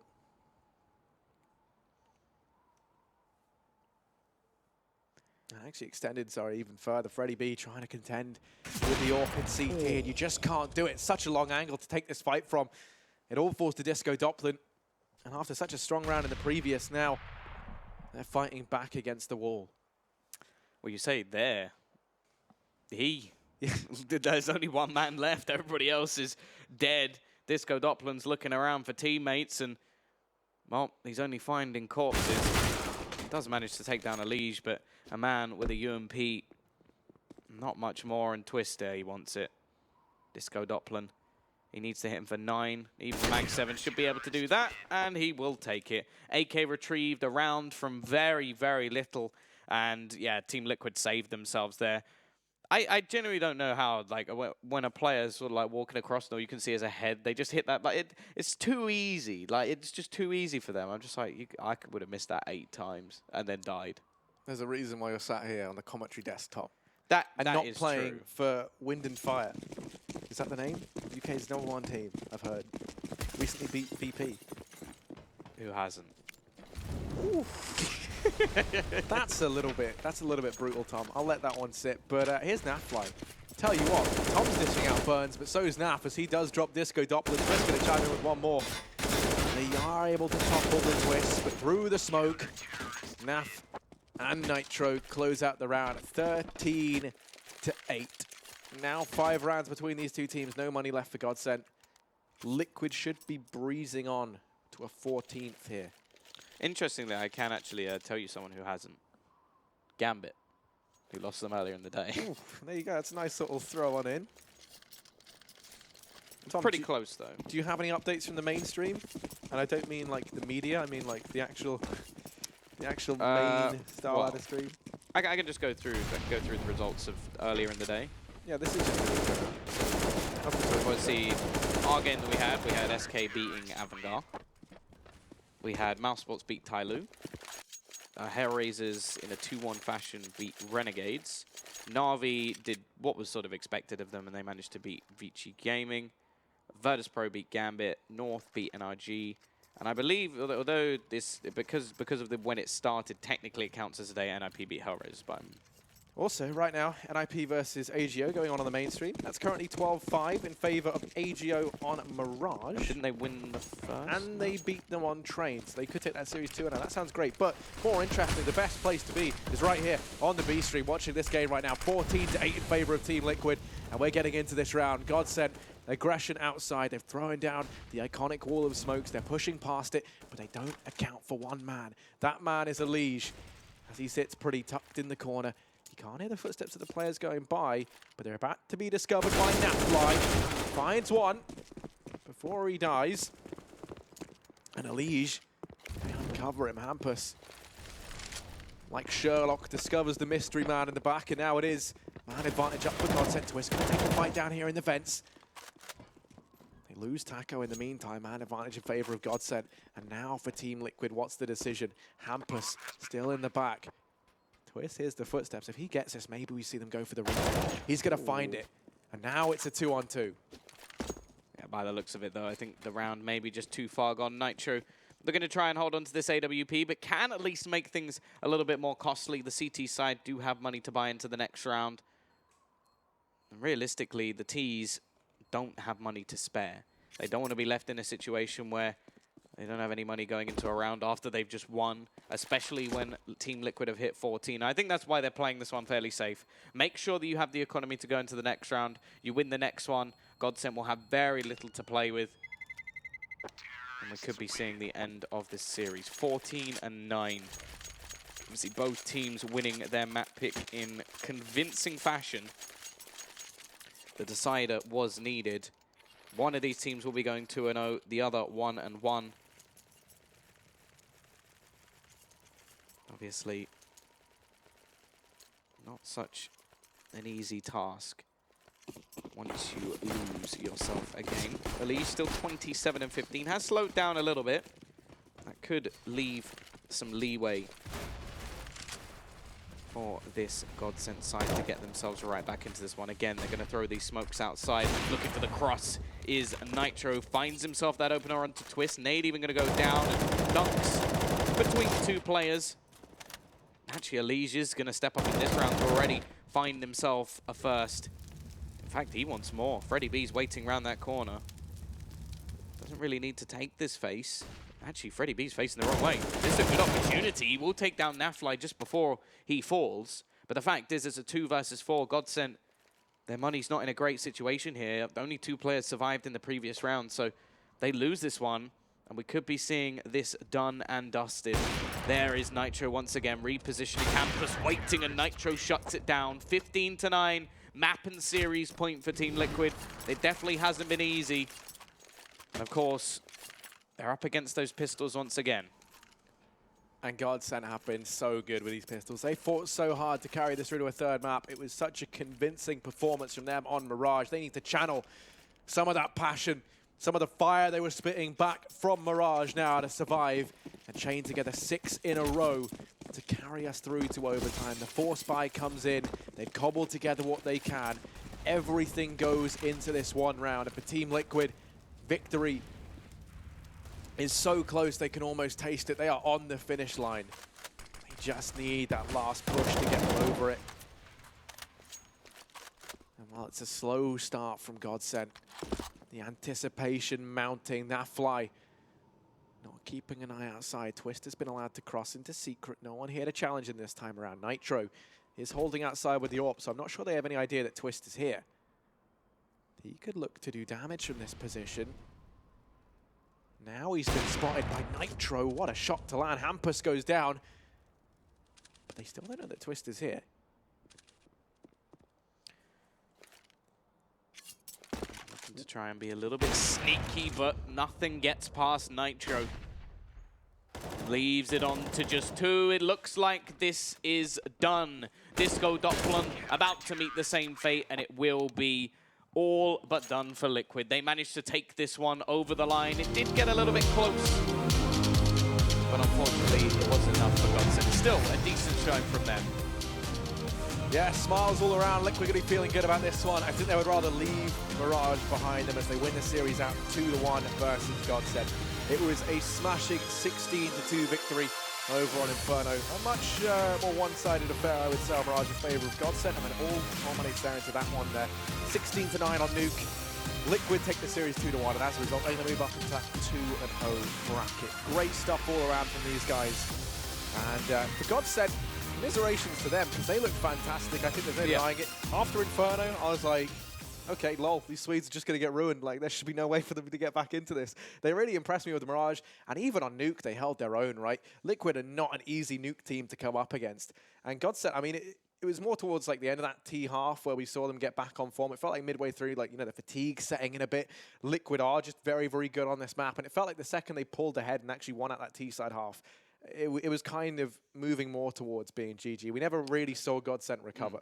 And actually extended, sorry, even further. Freddie B trying to contend with the AWP in CT, and you just can't do it. It's such a long angle to take this fight from. It all falls to Disco Doppler. And after such a strong round in the previous, now they're fighting back against the wall. Well, you say there. There's only one man left. Everybody else is dead. Disco Doppler's looking around for teammates, and, well, he's only finding corpses. Does manage to take down Elige, but a man with a UMP, not much more, and Twist there, he wants it. Disco Doppler, he needs to hit him for 9. Even Mag 7 should be able to do that, and he will take it. AK retrieved a round from very, very little. And yeah, Team Liquid saved themselves there. I genuinely don't know how, like, when a player's sort of like walking across, you can see as a head, they just hit that, but it's too easy. Like, it's just too easy for them. I'm just like, I would have missed that 8 times and then died. There's a reason why you're sat here on the commentary desktop. That not is playing true. for Wind and Fire. Is that the name? UK's #1 team, I've heard. Recently beat VP. Who hasn't? That's a little bit brutal, Tom. I'll let that one sit. But here's Nafly. Tell you what, Tom's dishing out burns, but so is Naf, as he does drop Disco Doppler. Twist going to chime in with one more. They are able to topple the Twist, but through the smoke, Naf and Nitro close out the round at 13-8. Now 5 rounds between these two teams. No money left for GODSENT. Liquid should be breezing on to a 14th here. Interestingly, I can actually tell you someone who hasn't. Gambit, who lost them earlier in the day. Ooh, there you go. It's a nice little throw on in. Tom, Pretty close, though. Do you have any updates from the mainstream? And I don't mean like the media. I mean like the actual main Starladder stream. I can just go through. I can go through the results of earlier in the day. Yeah, this is just Let's see. Our game that we had SK beating Avangard. We had Mouse Sports beat Tyloo. Hellraisers in a 2-1 fashion beat Renegades. Na'Vi did what was sort of expected of them, and they managed to beat Vici Gaming. Virtus Pro beat Gambit. North beat NRG. And I believe, although this, because of when it started, technically it counts as a day, NIP beat Hellraisers. But also, right now, NIP versus AGO going on the mainstream. That's currently 12-5 in favor of AGO on Mirage. Didn't they win the first? And they beat them on Train, so they could take that Series 2 now. That sounds great, but more interesting, the best place to be is right here on the B stream, watching this game right now. 14-8 in favor of Team Liquid, and we're getting into this round. GODSENT, aggression outside. They've thrown down the iconic wall of smokes. They're pushing past it, but they don't account for one man. That man is Elige, as he sits pretty tucked in the corner. You can't hear the footsteps of the players going by, but they're about to be discovered by Napfly. Finds one before he dies. And Elige, they uncover him. Hampus, like Sherlock, discovers the mystery man in the back, and now it is man advantage up for GODSENT. Twist going to take the fight down here in the vents. They lose Taco in the meantime. Man advantage in favor of GODSENT. And now for Team Liquid, what's the decision? Hampus still in the back. Twist, here's the footsteps. If he gets this, maybe we see them go for the retake. He's going to find it. And now it's a 2-on-2. Yeah, by the looks of it, though, I think the round may be just too far gone. Nitro, they're going to try and hold on to this AWP, but can at least make things a little bit more costly. The CT side do have money to buy into the next round. And realistically, the Ts don't have money to spare. They don't want to be left in a situation where they don't have any money going into a round after they've just won, especially when Team Liquid have hit 14. I think that's why they're playing this one fairly safe. Make sure that you have the economy to go into the next round. You win the next one, GODSENT will have very little to play with. And we could be seeing the end of this series. 14-9. Obviously, both teams winning their map pick in convincing fashion. The decider was needed. One of these teams will be going 2-0, the other 1-1. Obviously, not such an easy task once you lose yourself a game. Elige still 27-15, has slowed down a little bit. That could leave some leeway for this GODSENT side to get themselves right back into this one. Again, they're going to throw these smokes outside. Looking for the cross is Nitro. Finds himself that opener onto Twist. Nade even going to go down and dunks between the two players. Actually, Elige is going to step up in this round to already find himself a first. In fact, he wants more. Freddie B's waiting around that corner. Doesn't really need to take this face. Actually, Freddie B's facing the wrong way. This is a good opportunity. He will take down Napfly just before he falls. But the fact is, it's a 2 versus 4. GODSENT, their money's not in a great situation here. Only 2 players survived in the previous round, so they lose this one. And we could be seeing this done and dusted. There is Nitro once again, repositioning Hampus, waiting, and Nitro shuts it down. 15-9, map and series point for Team Liquid. It definitely hasn't been easy. And of course, they're up against those pistols once again. And GODSENT have been so good with these pistols. They fought so hard to carry this through to a third map. It was such a convincing performance from them on Mirage. They need to channel some of that passion, some of the fire they were spitting back from Mirage now to survive and chain together 6 in a row to carry us through to overtime. The force buy comes in. They've cobbled together what they can. Everything goes into this one round. And for Team Liquid, victory is so close they can almost taste it. They are on the finish line. They just need that last push to get them over it. And while it's a slow start from GODSENT, the anticipation mounting. Napfly not keeping an eye outside. Twist has been allowed to cross into secret. No one here to challenge him this time around. Nitro is holding outside with the AWP, so I'm not sure they have any idea that Twist is here. He could look to do damage from this position. Now he's been spotted by Nitro. What a shot to land. Hampus goes down. But they still don't know that Twist is here. Looking to try and be a little bit sneaky, but nothing gets past Nitro. Leaves it on to just 2. It looks like this is done. Disco Doppeln about to meet the same fate, and it will be all but done for Liquid. They managed to take this one over the line. It did get a little bit close, but unfortunately it wasn't enough for GODSENT. Still a decent showing from them. Yeah, smiles all around. Liquid going to be feeling good about this one. I think they would rather leave Mirage behind them as they win the series out 2-1 versus GODSENT. It was a smashing 16-2 victory over on Inferno. A much more one-sided affair, I would say, Mirage in favour of GODSENT. I mean, all culminates down into that one there. 16-9 on Nuke. Liquid take the series 2-1, and as a result, they're going to move up into that 2-0 bracket. Great stuff all around from these guys. And for GODSENT, commiserations to them, because they look fantastic. I think there's no denying it. After Inferno, I was like, okay, lol, these Swedes are just going to get ruined. Like, there should be no way for them to get back into this. They really impressed me with the Mirage, and even on Nuke, they held their own, right? Liquid are not an easy Nuke team to come up against. And GODSENT, I mean, it was more towards like the end of that T half where we saw them get back on form. It felt like midway through, like, you know, the fatigue setting in a bit. Liquid are just very, very good on this map, and it felt like the second they pulled ahead and actually won at that T side half, it was kind of moving more towards being GG. We never really saw GODSENT recover.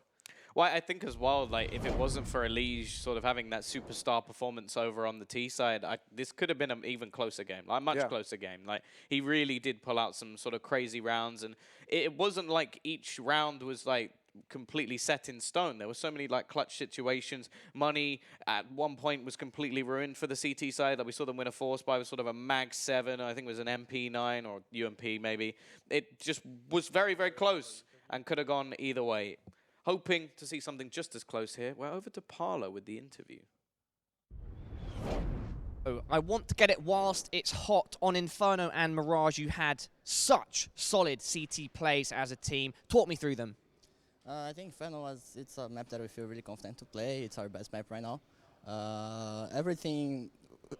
Well, I think as well, like, if it wasn't for Elige sort of having that superstar performance over on the T side, this could have been an even closer game, like much closer game. Like, he really did pull out some sort of crazy rounds, and it wasn't like each round was like completely set in stone. There were so many like clutch situations. Money at one point was completely ruined for the CT side. Like, we saw them win a force by with sort of a Mag 7, I think it was an MP9 or UMP maybe. It just was very, very close and could have gone either way. Hoping to see something just as close here. We're over to Parlo with the interview. I want to get it whilst it's hot. On Inferno and Mirage, you had such solid CT plays as a team. Talk me through them. I think Inferno it's a map that we feel really confident to play. It's our best map right now. Everything,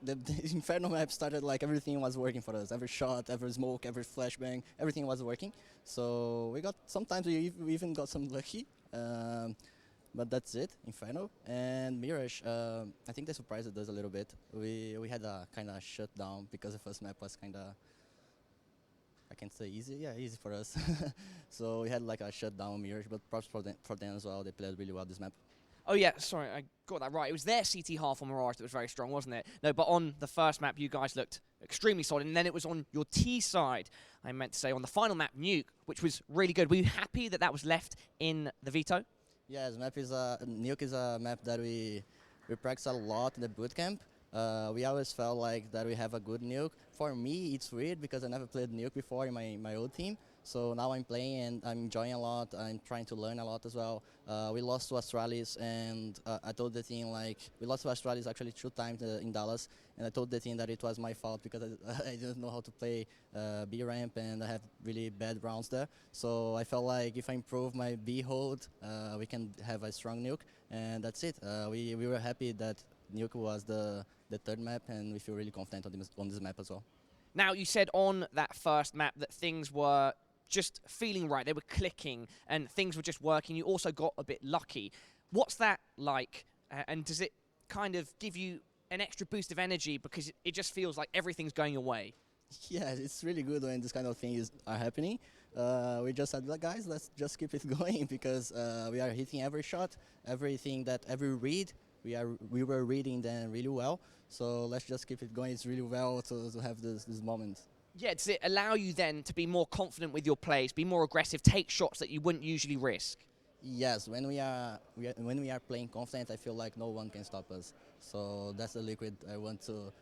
the Inferno map started like everything was working for us. Every shot, every smoke, every flashbang, everything was working. So we got, sometimes we even got some lucky. But that's it, Inferno. And Mirage, I think they surprised us a little bit. We had a kind of shutdown because the first map was kind of, I can say easy, yeah, easy for us. So we had like a shutdown Mirage, but props for them as well. They played really well this map. Oh yeah, sorry, I got that right. It was their CT half on Mirage that was very strong, wasn't it? No, but on the first map, you guys looked extremely solid, and then it was on your T side, I meant to say, on the final map, Nuke, which was really good. Were you happy that that was left in the veto? Yeah, Nuke is a map that we practice a lot in the bootcamp. We always felt like that we have a good Nuke. For me, it's weird because I never played Nuke before in my old team. So now I'm playing and I'm enjoying a lot. I'm trying to learn a lot as well. We lost to Astralis, and I told the team, like, we lost to Astralis actually 2 times in Dallas, and I told the team that it was my fault because I didn't know how to play B ramp, and I have really bad rounds there. So I felt like if I improve my B hold, we can have a strong Nuke, and that's it. We were happy that Nuke was the third map, and we feel really confident on this map as well. Now, you said on that first map that things were just feeling right. They were clicking and things were just working. You also got a bit lucky. What's that like? And does it kind of give you an extra boost of energy because it just feels like everything's going your way? Yeah, it's really good when this kind of things are happening. We just said, guys, let's just keep it going because we are hitting every shot, every read. We were reading them really well. So let's just keep it going. It's really well to have this moment. Yeah, does it allow you then to be more confident with your plays, be more aggressive, take shots that you wouldn't usually risk? Yes, when we are playing confident, I feel like no one can stop us. So that's the Liquid I want to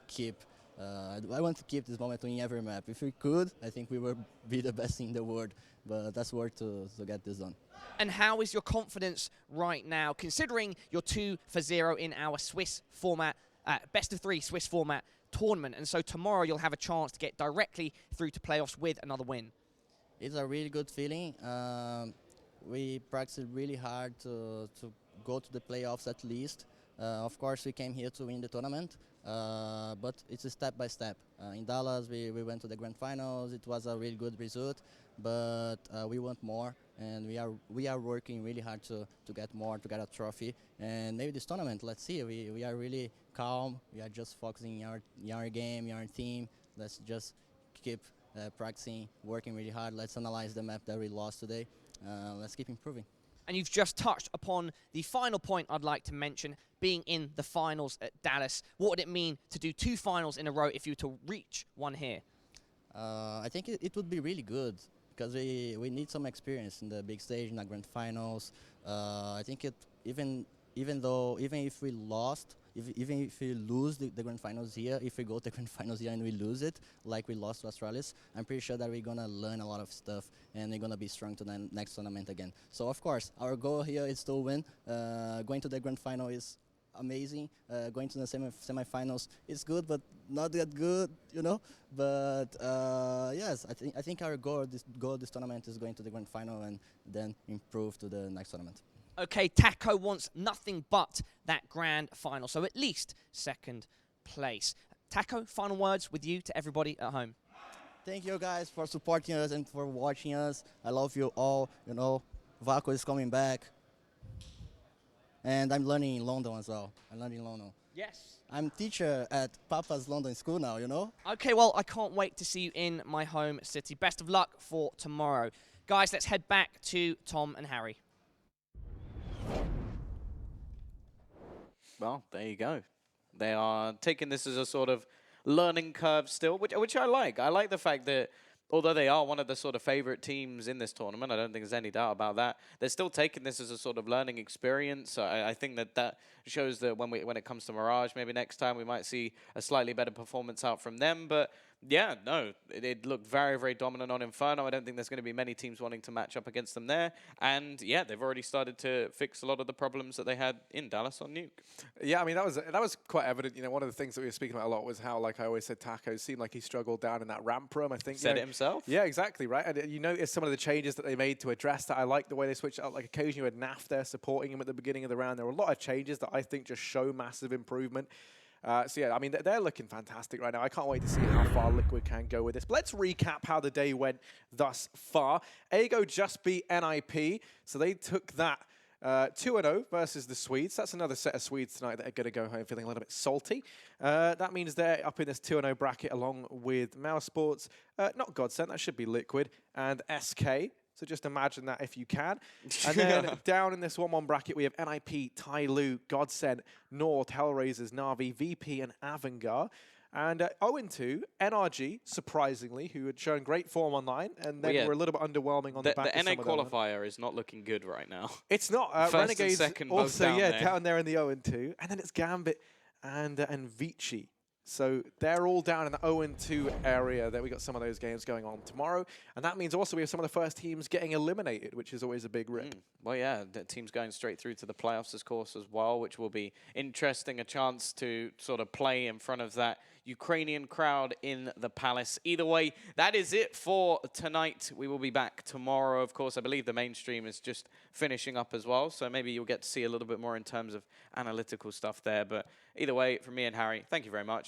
keep. I want to keep this moment in every map. If we could, I think we would be the best in the world. But that's worth to get this done. And how is your confidence right now, considering you're 2-0 in our Swiss format, best of 3 Swiss format tournament, and so tomorrow you'll have a chance to get directly through to playoffs with another win? It's a really good feeling. We practiced really hard to go to the playoffs at least. Of course, we came here to win the tournament, but it's a step by step. In Dallas, we went to the grand finals. It was a really good result, but we want more, and we are working really hard to get more, to get a trophy. And maybe this tournament, let's see. We are really calm. We are just focusing on our game, our team. Let's just keep practicing, working really hard. Let's analyze the map that we lost today. Let's keep improving. And you've just touched upon the final point I'd like to mention, being in the finals at Dallas. What would it mean to do 2 finals in a row if you were to reach one here? I think it would be really good because we need some experience in the big stage, in the grand finals. I think even if we lost, even if we lose the grand finals here, if we go to the grand finals here and we lose it, like we lost to Australis, I'm pretty sure that we're going to learn a lot of stuff and we're going to be strong to the next tournament again. So, of course, our goal here is to win. Going to the grand final is amazing. Going to the semifinals is good, but not that good, you know. But, yes, I think our goal this tournament is going to the grand final and then improve to the next tournament. Okay, Taco wants nothing but that grand final, so at least 2nd place. Taco, final words with you to everybody at home. Thank you guys for supporting us and for watching us. I love you all. You know, Vaco is coming back. And I'm learning in London as well. I'm learning in London. Yes. I'm teacher at Papa's London School now, you know? Okay, well, I can't wait to see you in my home city. Best of luck for tomorrow. Guys, let's head back to Tom and Harry. Well, there you go. They are taking this as a sort of learning curve still, which I like. I like the fact that although they are one of the sort of favorite teams in this tournament, I don't think there's any doubt about that, they're still taking this as a sort of learning experience. So I think that shows that when it comes to Mirage, maybe next time we might see a slightly better performance out from them. But yeah, no, it looked very, very dominant on Inferno. I don't think there's going to be many teams wanting to match up against them there. And yeah, they've already started to fix a lot of the problems that they had in Dallas on Nuke. Yeah, I mean, that was quite evident. You know, one of the things that we were speaking about a lot was how, like I always said, Taco seemed like he struggled down in that ramp room. I think Said it himself. Yeah, exactly, right. And you notice some of the changes that they made to address that. I like the way they switched out. Like occasionally you had NAF there supporting him at the beginning of the round. There were a lot of changes that I think just show massive improvement. So yeah, I mean, they're looking fantastic right now. I can't wait to see how far Liquid can go with this. But let's recap how the day went thus far. Ago just beat NIP, so they took that 2-0 versus the Swedes. That's another set of Swedes tonight that are going to go home feeling a little bit salty. That means they're up in this 2-0 bracket along with Mouse Sports, not GODSENT, that should be Liquid, and SK. So just imagine that if you can. And then down in this 1-1 bracket, we have NIP, Tyloo, GODSENT, Nord, Hellraisers, Na'Vi, VP, and Avangar. And 0-2, NRG, surprisingly, who had shown great form online, and then were a little bit underwhelming on the back. The NA qualifier is not looking good right now. It's not. First Renegades and second also, both down there. down there in the 0-2. And then it's Gambit and Vici. So they're all down in the 0-2 area. There we got some of those games going on tomorrow. And that means also we have some of the first teams getting eliminated, which is always a big rip. Well, yeah, the team's going straight through to the playoffs, of course, as well, which will be interesting. A chance to sort of play in front of that Ukrainian crowd in the Palace. Either way, that is it for tonight. We will be back tomorrow. Of course, I believe the mainstream is just finishing up as well. So maybe you'll get to see a little bit more in terms of analytical stuff there. But either way, from me and Harry, thank you very much.